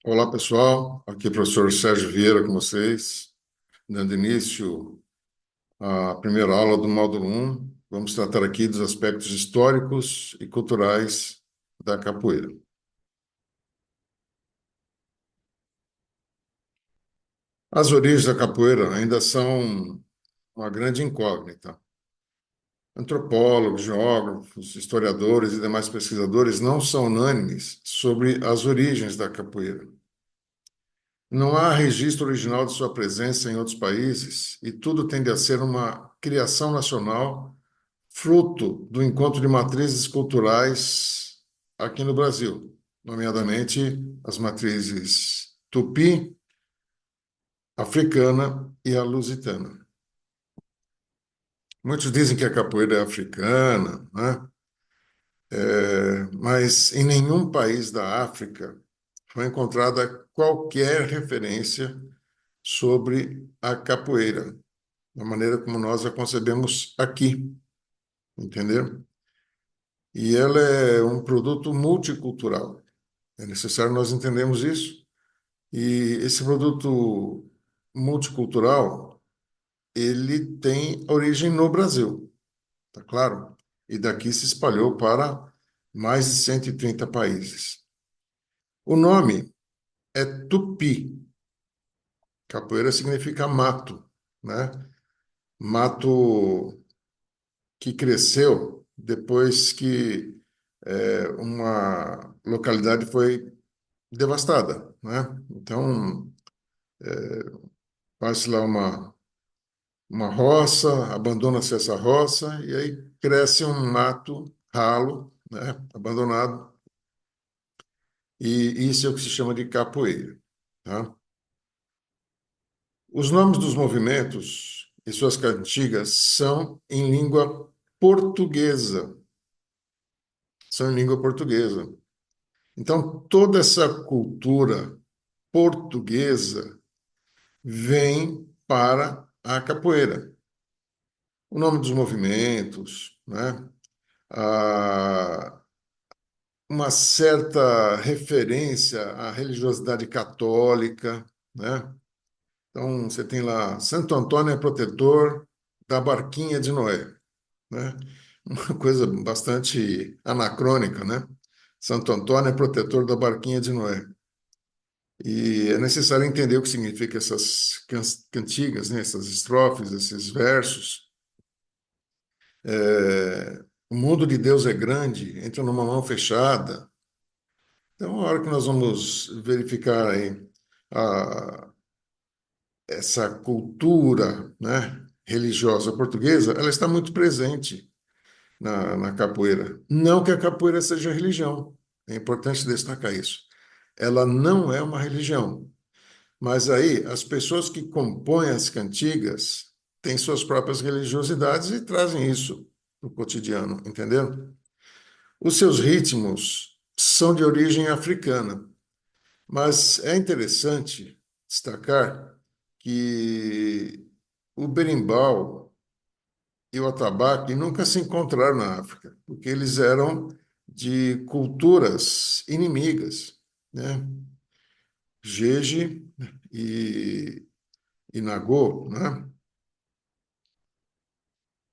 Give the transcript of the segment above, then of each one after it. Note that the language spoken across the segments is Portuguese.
Olá, pessoal. Aqui é o professor Sérgio Vieira com vocês, dando início à primeira aula do módulo 1. Vamos tratar aqui dos aspectos históricos e culturais da capoeira. As origens da capoeira ainda são uma grande incógnita. Antropólogos, geógrafos, historiadores e demais pesquisadores não são unânimes sobre as origens da capoeira. Não há registro original de sua presença em outros países e tudo tende a ser uma criação nacional fruto do encontro de matrizes culturais aqui no Brasil, nomeadamente as matrizes tupi, africana e a lusitana. Muitos dizem que a capoeira é africana, né? Mas em nenhum país da África foi encontrada qualquer referência sobre a capoeira, da maneira como nós a concebemos aqui, entendeu? E ela é um produto multicultural. É necessário nós entendermos isso. E esse produto multicultural, ele tem origem no Brasil, tá claro? E daqui se espalhou para mais de 130 países. O nome é Tupi. Capoeira significa mato, né? Mato que cresceu depois que uma localidade foi devastada, né? Então, faz lá uma roça, abandona-se essa roça e aí cresce um mato ralo, né? Abandonado, e isso é o que se chama de capoeira, tá? Os nomes dos movimentos e suas cantigas são em língua portuguesa, são em língua portuguesa. Então, toda essa cultura portuguesa vem para a capoeira. O nome dos movimentos, né? Ah, uma certa referência à religiosidade católica, né? Então, você tem lá, Santo Antônio é protetor da barquinha de Noé, né? Uma coisa bastante anacrônica, né? Santo Antônio é protetor da barquinha de Noé. E é necessário entender o que significa essas cantigas, né? Essas estrofes, esses versos. O mundo de Deus é grande, entra numa mão fechada. Então, a hora que nós vamos verificar aí essa cultura, né, religiosa portuguesa, ela está muito presente na capoeira. Não que a capoeira seja religião, é importante destacar isso. Ela não é uma religião, mas aí as pessoas que compõem as cantigas têm suas próprias religiosidades e trazem isso para o cotidiano, entendeu? Os seus ritmos são de origem africana, mas é interessante destacar que o berimbau e o atabaque nunca se encontraram na África, porque eles eram de culturas inimigas, né? Jeje e Nagô, né?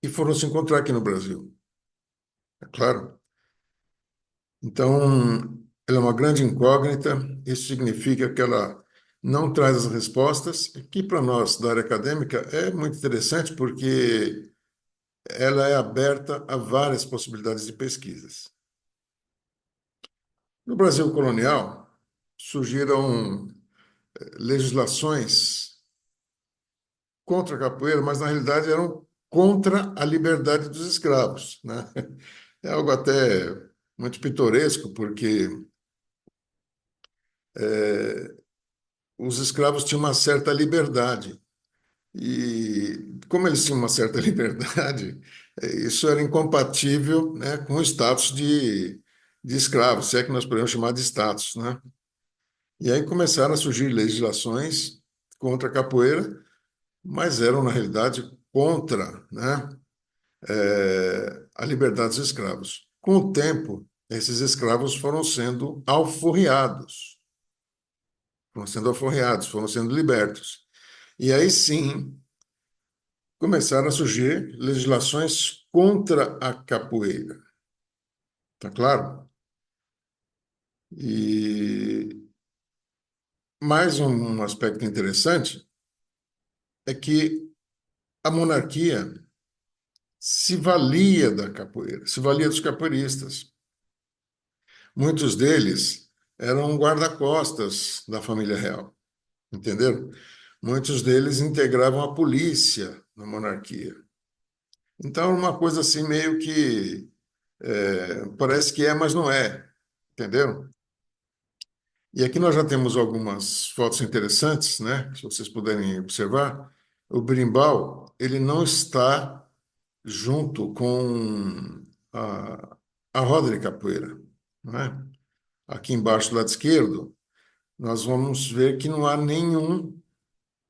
E foram se encontrar aqui no Brasil, é claro. Então, ela é uma grande incógnita. Isso significa que ela não traz as respostas, que para nós da área acadêmica é muito interessante, porque ela é aberta a várias possibilidades de pesquisas. No Brasil colonial, surgiram legislações contra a capoeira, mas na realidade eram contra a liberdade dos escravos, né? É algo até muito pitoresco, porque os escravos tinham uma certa liberdade. E como eles tinham uma certa liberdade, isso era incompatível, né, com o status de escravo, se é que nós podemos chamar de status, né? E aí começaram a surgir legislações contra a capoeira, mas eram, na realidade, contra, né, a liberdade dos escravos. Com o tempo, esses escravos foram sendo alforriados. foram sendo alforreados, foram sendo libertos. E aí sim começaram a surgir legislações contra a capoeira, tá claro? E mais um aspecto interessante é que a monarquia se valia da capoeira, se valia dos capoeiristas. Muitos deles eram guarda-costas da família real, entenderam? Muitos deles integravam a polícia na monarquia. Então, uma coisa assim meio que parece que é, mas não é, entendeu? E aqui nós já temos algumas fotos interessantes, né? Se vocês puderem observar, o berimbau, ele não está junto com a roda de capoeira, né? Aqui embaixo do lado esquerdo, nós vamos ver que não há nenhum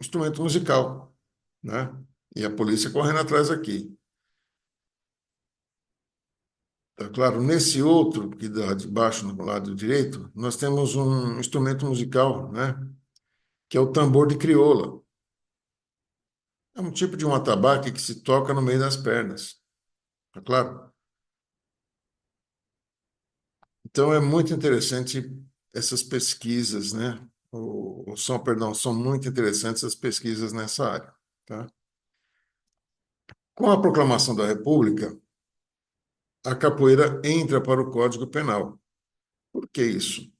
instrumento musical, né? E a polícia correndo atrás aqui. Tá claro? Nesse outro, que dá de baixo no lado direito, nós temos um instrumento musical, né? Que é o tambor de crioula. É um tipo de um atabaque que se toca no meio das pernas, tá claro? Então é muito interessante essas pesquisas, né? Perdão, são muito interessantes as pesquisas nessa área, tá? Com a proclamação da República, a capoeira entra para o Código Penal. Por que isso?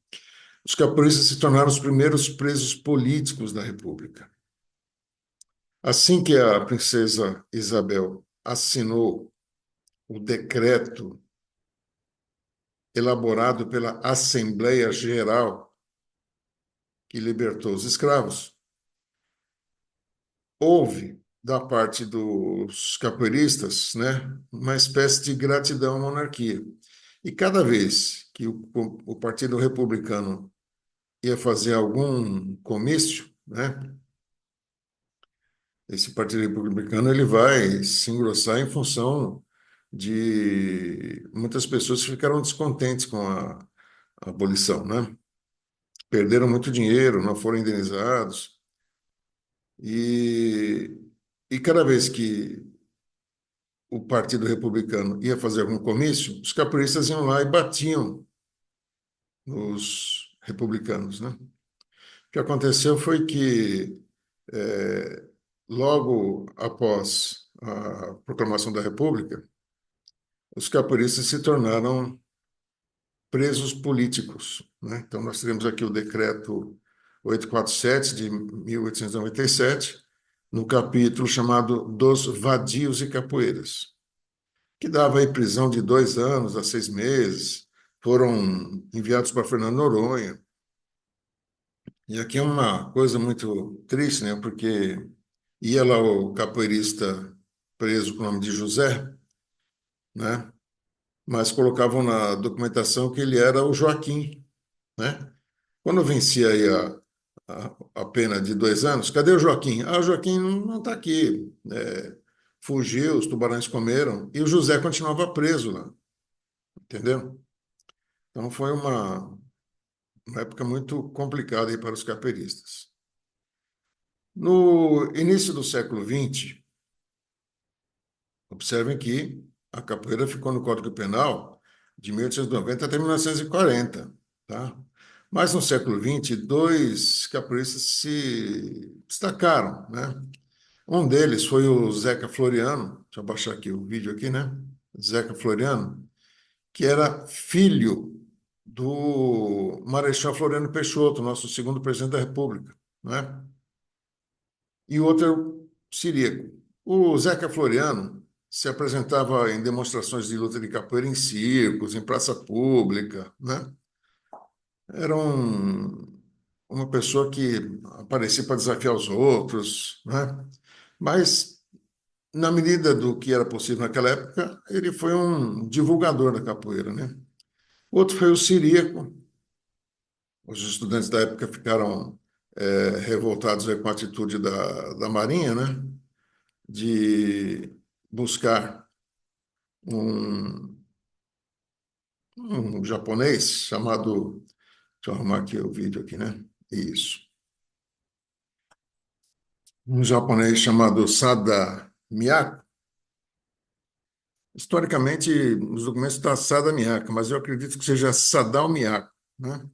Os capoeiristas se tornaram os primeiros presos políticos da República. Assim que a princesa Isabel assinou o decreto elaborado pela Assembleia Geral que libertou os escravos, houve da parte dos capoeiristas, né, uma espécie de gratidão à monarquia. E cada vez que o Partido Republicano ia fazer algum comício, né, esse Partido Republicano ele vai se engrossar em função de muitas pessoas que ficaram descontentes com a abolição, né? Perderam muito dinheiro, não foram indenizados. E, e cada vez que o Partido Republicano ia fazer algum comício, os capoeiristas iam lá e batiam nos republicanos, né? O que aconteceu foi que, logo após a proclamação da República, os capoeiristas se tornaram presos políticos, né? Então, nós teremos aqui o decreto 847 de 1897, no capítulo chamado dos vadios e capoeiras, que dava aí prisão de 2 anos a 6 meses, foram enviados para Fernando Noronha. E aqui é uma coisa muito triste, né? Porque ia lá o capoeirista preso com o nome de José, né? Mas colocavam na documentação que ele era o Joaquim, né? Quando vencia aí a pena de 2 anos, cadê o Joaquim? Ah, o Joaquim não está aqui. Fugiu, os tubarões comeram, e o José continuava preso lá, entendeu? Então foi uma época muito complicada aí para os capoeiristas. No início do século XX, observem que a capoeira ficou no Código Penal de 1890 até 1940, tá? Mas no século XX, dois capoeiristas se destacaram, né? Um deles foi o Zeca Floriano, deixa eu baixar aqui o vídeo aqui, né? Zeca Floriano, que era filho do Marechal Floriano Peixoto, nosso segundo presidente da República, né? E o outro é o Ciríaco. O Zeca Floriano se apresentava em demonstrações de luta de capoeira em circos, em praça pública, né? Era uma pessoa que aparecia para desafiar os outros, né? Mas, na medida do que era possível naquela época, ele foi um divulgador da capoeira, né? Outro foi o Ciríaco. Os estudantes da época ficaram revoltados aí com a atitude da Marinha, né? De buscar um, um japonês chamado. Deixa eu arrumar aqui o vídeo aqui, né? Isso. um japonês chamado Sada Miyako. Historicamente, nos documentos está Sada Miyako, mas eu acredito que seja Sadao Miyako, né?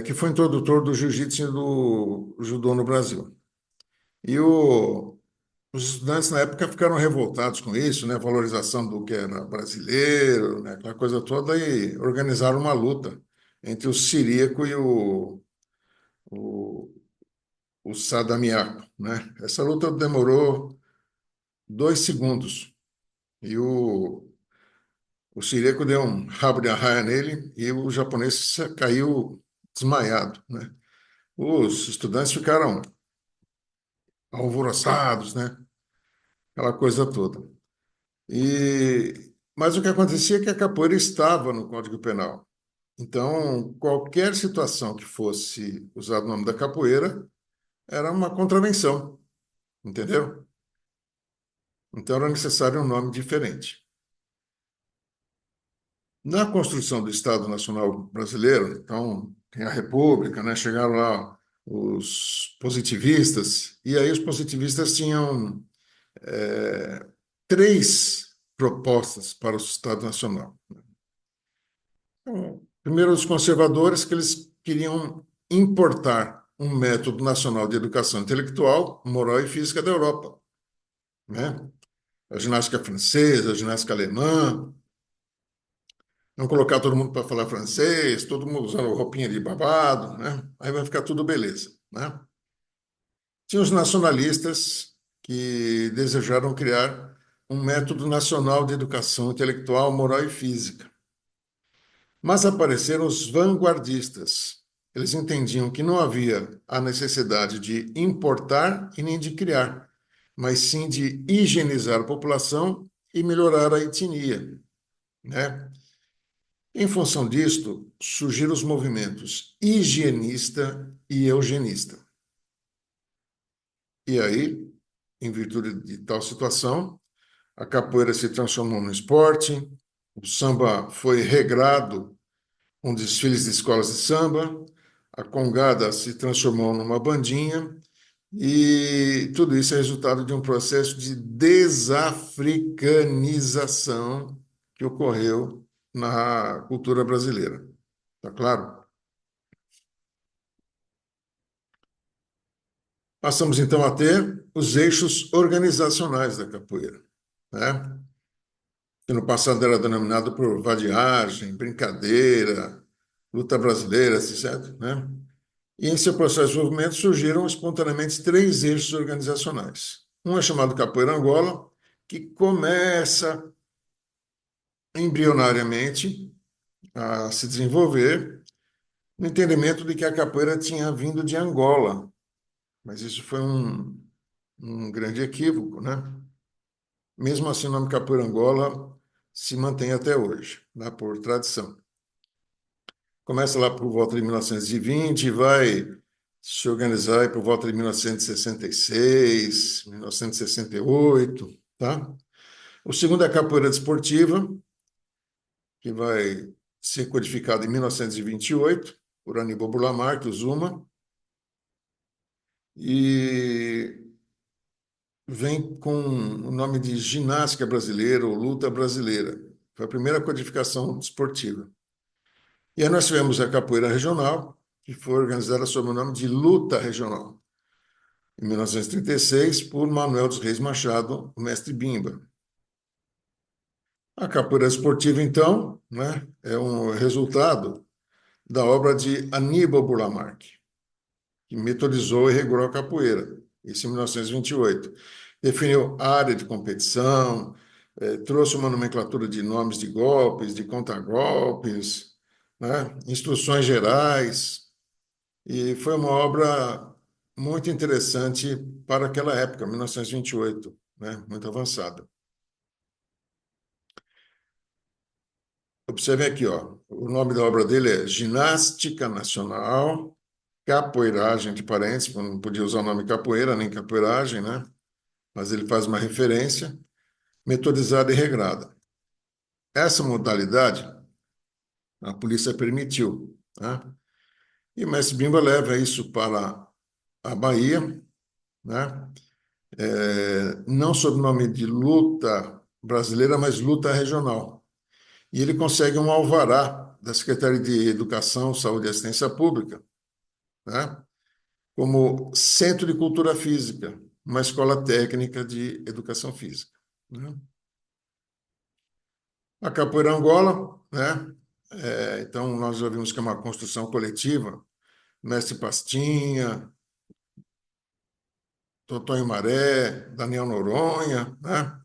Que foi introdutor do jiu-jitsu e do judô no Brasil. E os estudantes na época ficaram revoltados com isso, né? Valorização do que era brasileiro, né? Aquela coisa toda, e organizaram uma luta entre o Siríaco e o, o Sada Miyako, né? Essa luta demorou 2 segundos e o Siríaco deu um rabo de arraia nele e o japonês caiu desmaiado, né? Os estudantes ficaram alvoroçados, né? Aquela coisa toda. Mas o que acontecia é que a capoeira estava no Código Penal. Então, qualquer situação que fosse usado o nome da capoeira era uma contravenção, entendeu? Então era necessário um nome diferente. Na construção do Estado Nacional Brasileiro, então, tem a República, né? Chegaram lá os positivistas, e aí os positivistas tinham é, 3 propostas para o Estado Nacional. Primeiro, os conservadores, que eles queriam importar um método nacional de educação intelectual, moral e física da Europa, né? A ginástica francesa, a ginástica alemã, não colocar todo mundo para falar francês, todo mundo usando roupinha de babado, né? Aí vai ficar tudo beleza, né? Tinha os nacionalistas que desejaram criar um método nacional de educação intelectual, moral e física. Mas apareceram os vanguardistas. Eles entendiam que não havia a necessidade de importar e nem de criar, mas sim de higienizar a população e melhorar a etnia, né? Em função disto, surgiram os movimentos higienista e eugenista. E aí, em virtude de tal situação, a capoeira se transformou no esporte, o samba foi regrado com desfiles de escolas de samba, a congada se transformou numa bandinha, e tudo isso é resultado de um processo de desafricanização que ocorreu na cultura brasileira. Tá claro? Passamos então a ter os eixos organizacionais da capoeira, né? Que no passado era denominado por vadiagem, brincadeira, luta brasileira, etc., né? E em seu processo de desenvolvimento surgiram espontaneamente 3 eixos organizacionais. Um é chamado Capoeira Angola, que começa embrionariamente a se desenvolver no entendimento de que a capoeira tinha vindo de Angola, mas isso foi um grande equívoco, né? Mesmo assim, o nome Capoeira Angola se mantém até hoje, né, por tradição. Começa lá por volta de 1920 e vai se organizar aí por volta de 1966, 1968, tá? O segundo é a capoeira desportiva, que vai ser codificada em 1928 por Aníbal Burla Marques, Zuma, e vem com o nome de ginástica brasileira ou luta brasileira. Foi a primeira codificação desportiva. E aí nós tivemos a capoeira regional, que foi organizada sob o nome de luta regional, em 1936, por Manuel dos Reis Machado, o mestre Bimba. A capoeira esportiva, então, né, é um resultado da obra de Aníbal Burla Marques, que metodizou e regulou a capoeira, isso em 1928. Definiu área de competição, trouxe uma nomenclatura de nomes de golpes, de contragolpes, né, instruções gerais, e foi uma obra muito interessante para aquela época, 1928, né, muito avançada. Observe aqui, ó, o nome da obra dele é Ginástica Nacional, Capoeiragem, de parênteses, não podia usar o nome capoeira, nem capoeiragem, né? Mas ele faz uma referência, metodizada e regrada. Essa modalidade a polícia permitiu, né? E o mestre Bimba leva isso para a Bahia né? Não sob o nome de luta brasileira, mas luta regional. E ele consegue um alvará da Secretaria de Educação, Saúde e Assistência Pública, né? Como Centro de Cultura Física, uma escola técnica de educação física, né? A Capoeira Angola, né? Então, nós já vimos que é uma construção coletiva, Mestre Pastinha, Totonho Maré, Daniel Noronha, né?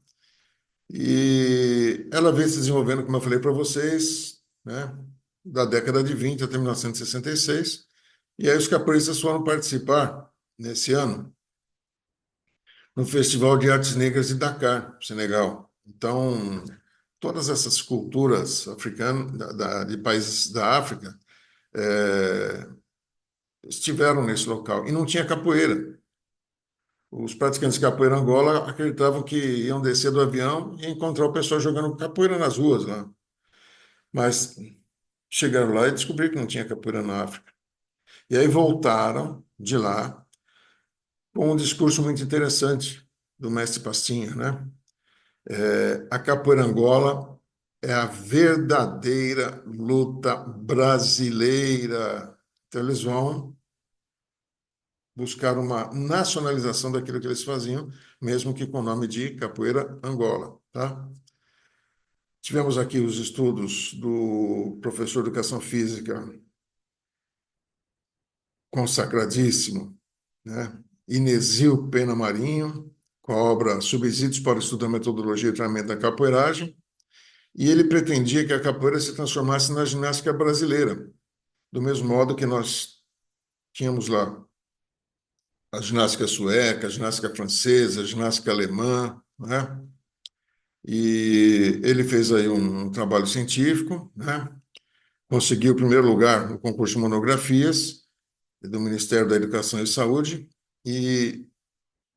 E ela vem se desenvolvendo, como eu falei para vocês, né? Da década de 20 até 1966. E aí os capoeiristas foram participar, nesse ano, no Festival de Artes Negras de Dakar, Senegal. Então, todas essas culturas africanas, de países da África, eh, estiveram nesse local. E não tinha capoeira. Os praticantes de capoeira Angola acreditavam que iam descer do avião e encontrar o pessoal jogando capoeira nas ruas lá. Mas chegaram lá e descobriram que não tinha capoeira na África. E aí voltaram de lá com um discurso muito interessante do mestre Pastinha, né? A capoeira Angola é a verdadeira luta brasileira. Então eles vão buscar uma nacionalização daquilo que eles faziam, mesmo que com o nome de Capoeira Angola, tá? Tivemos aqui os estudos do professor de Educação Física consagradíssimo, né? Inesio Pena Marinho, com a obra Subsídios para o Estudo da Metodologia e Treinamento da Capoeiragem, e ele pretendia que a capoeira se transformasse na ginástica brasileira, do mesmo modo que nós tínhamos lá a ginástica sueca, a ginástica francesa, a ginástica alemã, né? E ele fez aí um trabalho científico, né? Conseguiu o primeiro lugar no concurso de monografias do Ministério da Educação e Saúde, e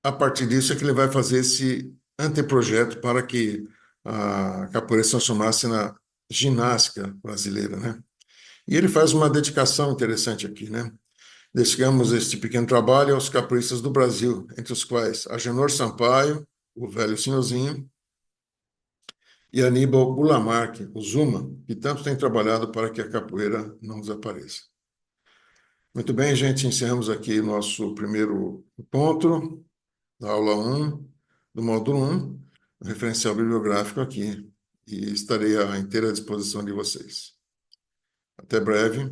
a partir disso é que ele vai fazer esse anteprojeto para que a capoeira se transformasse na ginástica brasileira, né? E ele faz uma dedicação interessante aqui, né? Dedicamos este pequeno trabalho aos capoeiristas do Brasil, entre os quais Agenor Sampaio, o velho senhorzinho, e Aníbal Bulamarque, o Zuma, que tanto tem trabalhado para que a capoeira não desapareça. Muito bem, gente, encerramos aqui nosso primeiro encontro, da aula 1, do módulo 1, o referencial bibliográfico aqui, e estarei à inteira disposição de vocês. Até breve.